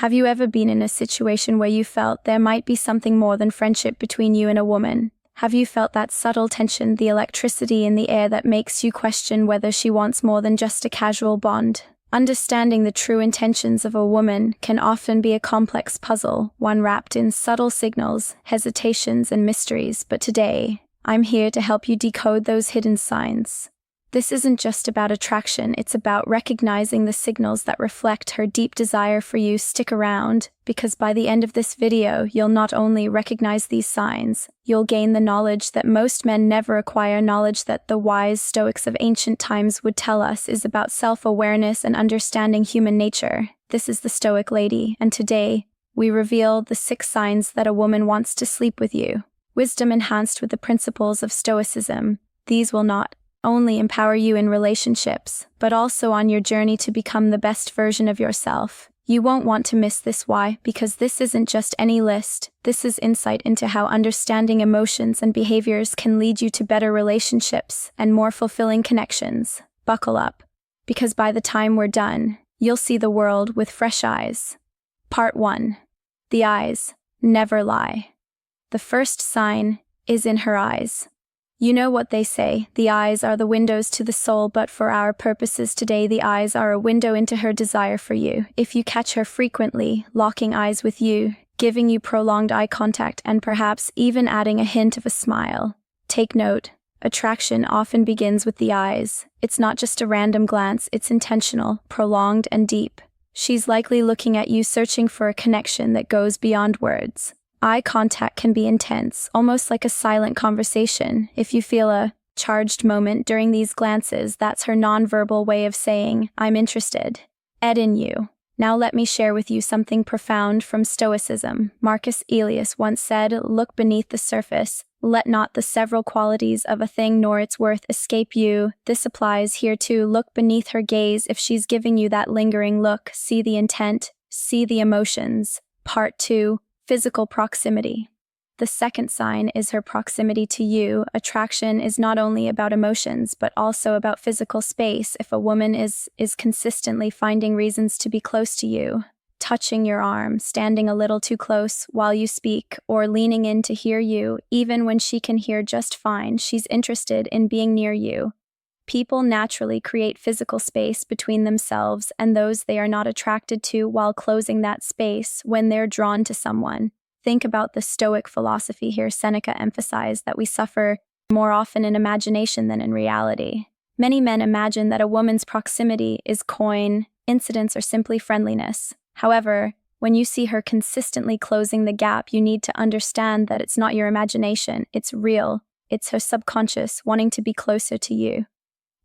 Have you ever been in a situation where you felt there might be something more than friendship between you and a woman? Have you felt that subtle tension, the electricity in the air that makes you question whether she wants more than just a casual bond? Understanding the true intentions of a woman can often be a complex puzzle, one wrapped in subtle signals, hesitations, and mysteries, but today, I'm here to help you decode those hidden signs. This isn't just about attraction, it's about recognizing the signals that reflect her deep desire for you. Stick around, because by the end of this video, you'll not only recognize these signs, you'll gain the knowledge that most men never acquire, knowledge that the wise Stoics of ancient times would tell us is about self-awareness and understanding human nature. This is the Stoic Lady, and today, we reveal the 6 signs that a woman wants to sleep with you. Wisdom enhanced with the principles of Stoicism. These will not only empower you in relationships, but also on your journey to become the best version of yourself. You won't want to miss this. Why? Because this isn't just any list. This is insight into how understanding emotions and behaviors can lead you to better relationships and more fulfilling connections. Buckle up, because by the time we're done, you'll see the world with fresh eyes. Part 1. The eyes never lie. The first sign is in her eyes. You know what they say, the eyes are the windows to the soul, but for our purposes today, the eyes are a window into her desire for you. If you catch her frequently, locking eyes with you, giving you prolonged eye contact, and perhaps even adding a hint of a smile, take note, attraction often begins with the eyes. It's not just a random glance, it's intentional, prolonged, and deep. She's likely looking at you, searching for a connection that goes beyond words. Eye contact can be intense, almost like a silent conversation. If you feel a charged moment during these glances, that's her nonverbal way of saying, I'm interested. In you. Now let me share with you something profound from Stoicism. Marcus Aurelius once said, look beneath the surface. Let not the several qualities of a thing nor its worth escape you. This applies here too. Look beneath her gaze. If she's giving you that lingering look, see the intent, see the emotions. Part 2. Physical proximity. The second sign is her proximity to you. Attraction is not only about emotions, but also about physical space. If a woman is consistently finding reasons to be close to you, touching your arm, standing a little too close while you speak, or leaning in to hear you, even when she can hear just fine, she's interested in being near you. People naturally create physical space between themselves and those they are not attracted to while closing that space when they're drawn to someone. Think about the Stoic philosophy here. Seneca emphasized that we suffer more often in imagination than in reality. Many men imagine that a woman's proximity is coincidence or simply friendliness. However, when you see her consistently closing the gap, you need to understand that it's not your imagination, it's real. It's her subconscious wanting to be closer to you.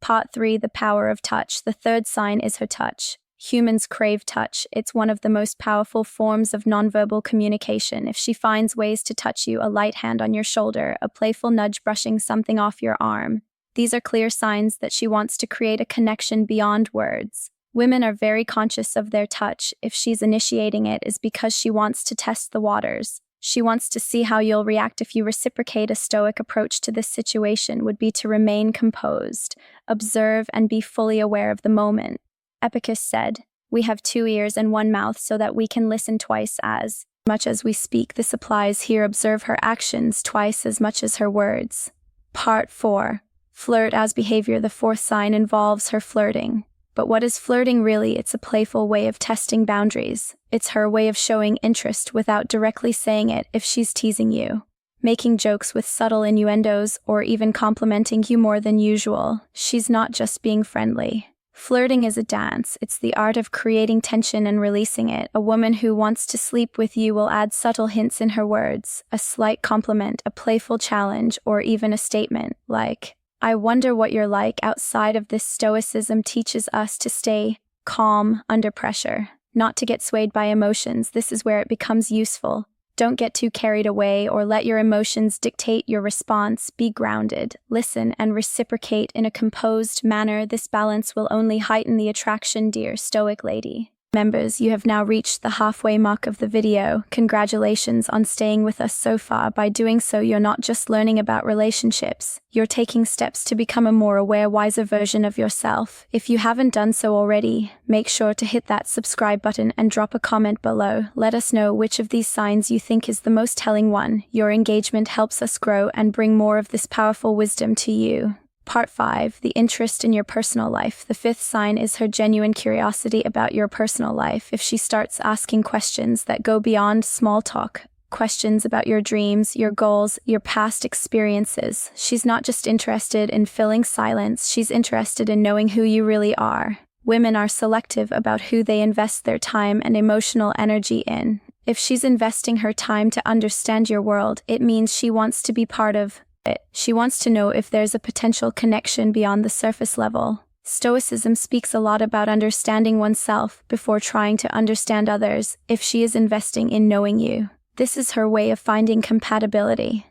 Part 3. The power of touch. The third sign is her touch. Humans crave touch. It's one of the most powerful forms of nonverbal communication. If she finds ways to touch you, a light hand on your shoulder, a playful nudge brushing something off your arm, these are clear signs that she wants to create a connection beyond words. Women are very conscious of their touch. If she's initiating it, is because she wants to test the waters. She wants to see how you'll react if you reciprocate. A Stoic approach to this situation would be to remain composed, observe, and be fully aware of the moment. Epicurus said, we have 2 ears and 1 mouth so that we can listen twice as much as we speak. This applies here. Observe her actions twice as much as her words. Part 4. Flirt as behavior. The fourth sign involves her flirting. But what is flirting really? It's a playful way of testing boundaries. It's her way of showing interest without directly saying it. If she's teasing you, making jokes with subtle innuendos, or even complimenting you more than usual, she's not just being friendly. Flirting is a dance. It's the art of creating tension and releasing it. A woman who wants to sleep with you will add subtle hints in her words, a slight compliment, a playful challenge, or even a statement like, I wonder what you're like. Outside of this, Stoicism teaches us to stay calm under pressure, not to get swayed by emotions. This is where it becomes useful. Don't get too carried away or let your emotions dictate your response. Be grounded, listen, and reciprocate in a composed manner. This balance will only heighten the attraction, dear Stoic lady. Members, you have now reached the halfway mark of the video. Congratulations on staying with us so far. By doing so, you're not just learning about relationships, you're taking steps to become a more aware, wiser version of yourself. If you haven't done so already, make sure to hit that subscribe button and drop a comment below. Let us know which of these signs you think is the most telling one. Your engagement helps us grow and bring more of this powerful wisdom to you. Part 5. The interest in your personal life. The fifth sign is her genuine curiosity about your personal life. If she starts asking questions that go beyond small talk, questions about your dreams, your goals, your past experiences, she's not just interested in filling silence, she's interested in knowing who you really are. Women are selective about who they invest their time and emotional energy in. If she's investing her time to understand your world, it means she wants to be part of it. She wants to know if there's a potential connection beyond the surface level. Stoicism speaks a lot about understanding oneself before trying to understand others. If she is investing in knowing you, this is her way of finding compatibility.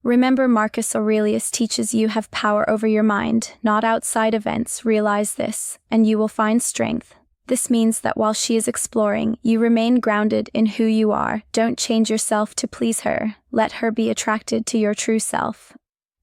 Remember, Marcus Aurelius teaches you have power over your mind, not outside events. Realize this, and you will find strength. This means that while she is exploring, you remain grounded in who you are. Don't change yourself to please her. Let her be attracted to your true self.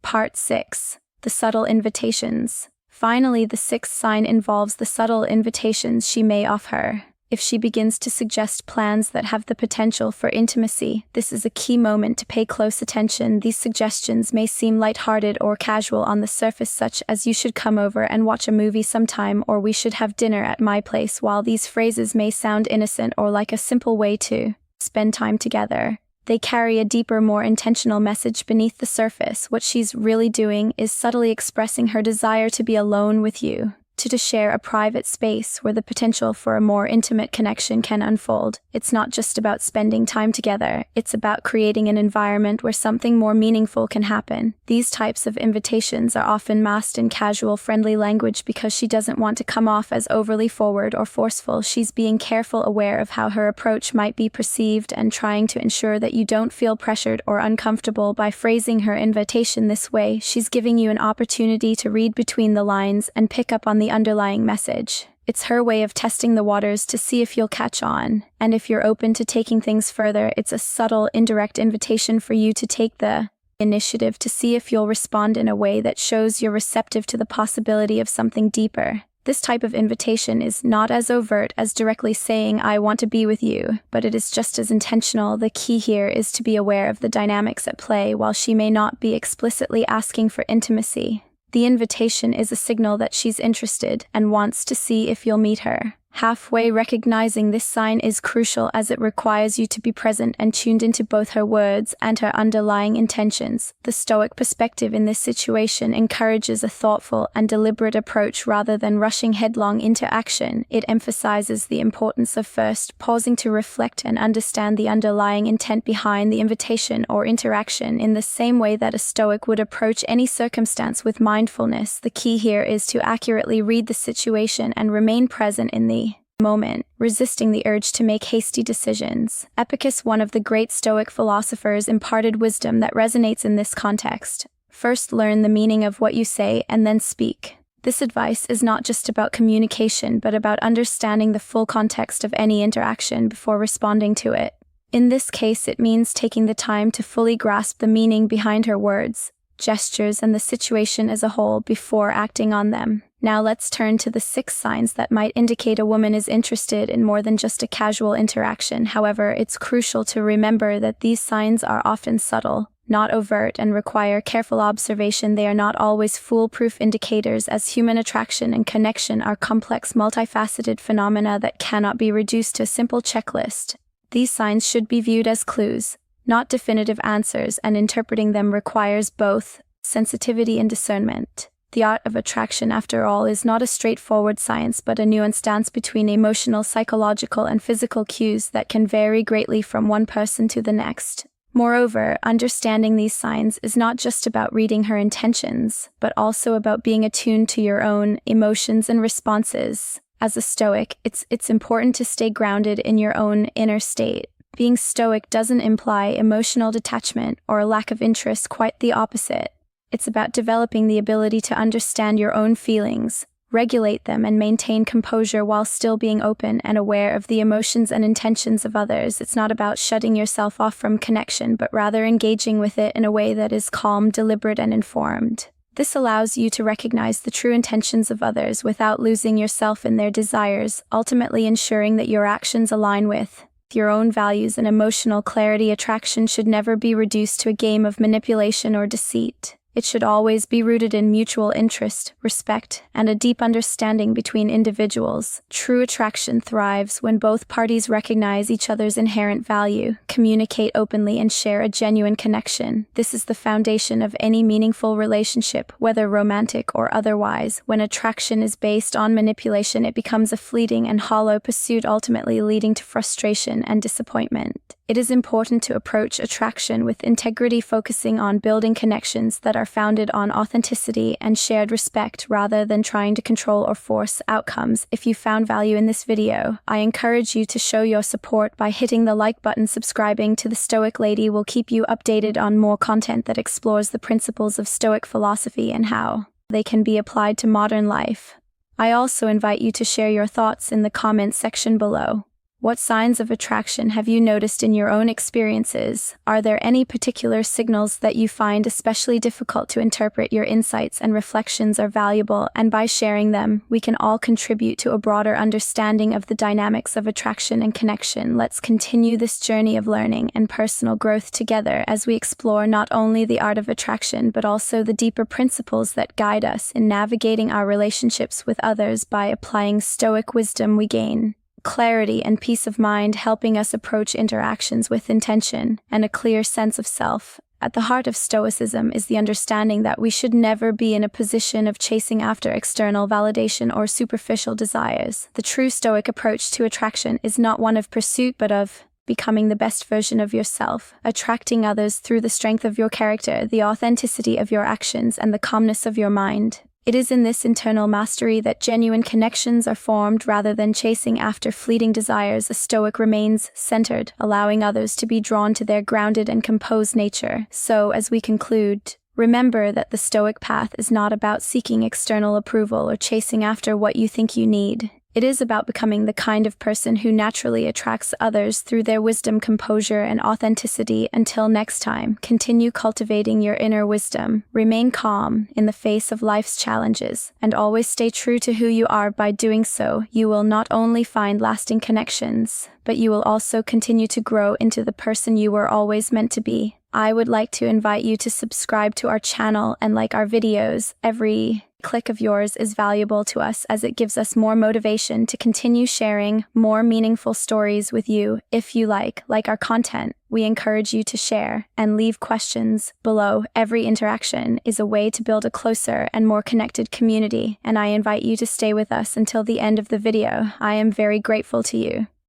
Part 6. The subtle invitations. Finally, the sixth sign involves the subtle invitations she may offer. If she begins to suggest plans that have the potential for intimacy, this is a key moment to pay close attention. These suggestions may seem lighthearted or casual on the surface, such as "you should come over and watch a movie sometime," or "we should have dinner at my place." While these phrases may sound innocent or like a simple way to spend time together, they carry a deeper, more intentional message beneath the surface. What she's really doing is subtly expressing her desire to be alone with you, to share a private space where the potential for a more intimate connection can unfold. It's not just about spending time together, it's about creating an environment where something more meaningful can happen. These types of invitations are often masked in casual, friendly language because she doesn't want to come off as overly forward or forceful. She's being careful, aware of how her approach might be perceived, and trying to ensure that you don't feel pressured or uncomfortable. By phrasing her invitation this way, she's giving you an opportunity to read between the lines and pick up on the underlying message. It's her way of testing the waters to see if you'll catch on, and if you're open to taking things further. It's a subtle, indirect invitation for you to take the initiative to see if you'll respond in a way that shows you're receptive to the possibility of something deeper. This type of invitation is not as overt as directly saying "I want to be with you," but it is just as intentional. The key here is to be aware of the dynamics at play. While she may not be explicitly asking for intimacy, the invitation is a signal that she's interested and wants to see if you'll meet her halfway. Recognizing this sign is crucial, as it requires you to be present and tuned into both her words and her underlying intentions. The Stoic perspective in this situation encourages a thoughtful and deliberate approach rather than rushing headlong into action. It emphasizes the importance of first pausing to reflect and understand the underlying intent behind the invitation or interaction. In the same way that a Stoic would approach any circumstance with mindfulness, the key here is to accurately read the situation and remain present in the moment, resisting the urge to make hasty decisions. Epictetus, one of the great Stoic philosophers, imparted wisdom that resonates in this context. First, learn the meaning of what you say and then speak. This advice is not just about communication, but about understanding the full context of any interaction before responding to it. In this case, it means taking the time to fully grasp the meaning behind her words, gestures, and the situation as a whole before acting on them. Now let's turn to the 6 signs that might indicate a woman is interested in more than just a casual interaction. However, it's crucial to remember that these signs are often subtle, not overt, and require careful observation. They are not always foolproof indicators, as human attraction and connection are complex, multifaceted phenomena that cannot be reduced to a simple checklist. These signs should be viewed as clues, not definitive answers, and interpreting them requires both sensitivity and discernment. The art of attraction, after all, is not a straightforward science, but a nuanced dance between emotional, psychological, and physical cues that can vary greatly from one person to the next. Moreover, understanding these signs is not just about reading her intentions, but also about being attuned to your own emotions and responses. As a Stoic, it's important to stay grounded in your own inner state. Being Stoic doesn't imply emotional detachment or a lack of interest, quite the opposite. It's about developing the ability to understand your own feelings, Regulate them and maintain composure while still being open and aware of the emotions and intentions of others. It's not about shutting yourself off from connection, but rather engaging with it in a way that is calm, deliberate, and informed. This allows you to recognize the true intentions of others without losing yourself in their desires, ultimately ensuring that your actions align with your own values and emotional clarity. Attraction should never be reduced to a game of manipulation or deceit. It should always be rooted in mutual interest, respect, and a deep understanding between individuals. True attraction thrives when both parties recognize each other's inherent value, communicate openly, and share a genuine connection. This is the foundation of any meaningful relationship, whether romantic or otherwise. When attraction is based on manipulation, it becomes a fleeting and hollow pursuit, ultimately leading to frustration and disappointment. It is important to approach attraction with integrity, focusing on building connections that are founded on authenticity and shared respect rather than trying to control or force outcomes. If you found value in this video, I encourage you to show your support by hitting the like button. Subscribing to the Stoic Lady will keep you updated on more content that explores the principles of Stoic philosophy and how they can be applied to modern life. I also invite you to share your thoughts in the comments section below. What signs of attraction have you noticed in your own experiences? Are there any particular signals that you find especially difficult to interpret? Your insights and reflections are valuable, and by sharing them, we can all contribute to a broader understanding of the dynamics of attraction and connection. Let's continue this journey of learning and personal growth together as we explore not only the art of attraction, but also the deeper principles that guide us in navigating our relationships with others. By applying Stoic wisdom, we gain clarity and peace of mind, helping us approach interactions with intention and a clear sense of self. At the heart of Stoicism is the understanding that we should never be in a position of chasing after external validation or superficial desires. The true Stoic approach to attraction is not one of pursuit, but of becoming the best version of yourself, attracting others through the strength of your character, the authenticity of your actions, and the calmness of your mind. It is in this internal mastery that genuine connections are formed rather than chasing after fleeting desires. A Stoic remains centered, allowing others to be drawn to their grounded and composed nature. So, as we conclude, remember that the Stoic path is not about seeking external approval or chasing after what you think you need. It is about becoming the kind of person who naturally attracts others through their wisdom, composure, and authenticity. Until next time, continue cultivating your inner wisdom, remain calm in the face of life's challenges, and always stay true to who you are. By doing so, you will not only find lasting connections, but you will also continue to grow into the person you were always meant to be. I would like to invite you to subscribe to our channel and like our videos. Every click of yours is valuable to us as it gives us more motivation to continue sharing more meaningful stories with you. If you like our content, we encourage you to share and leave questions below. Every interaction is a way to build a closer and more connected community, and I invite you to stay with us until the end of the video. I am very grateful to you.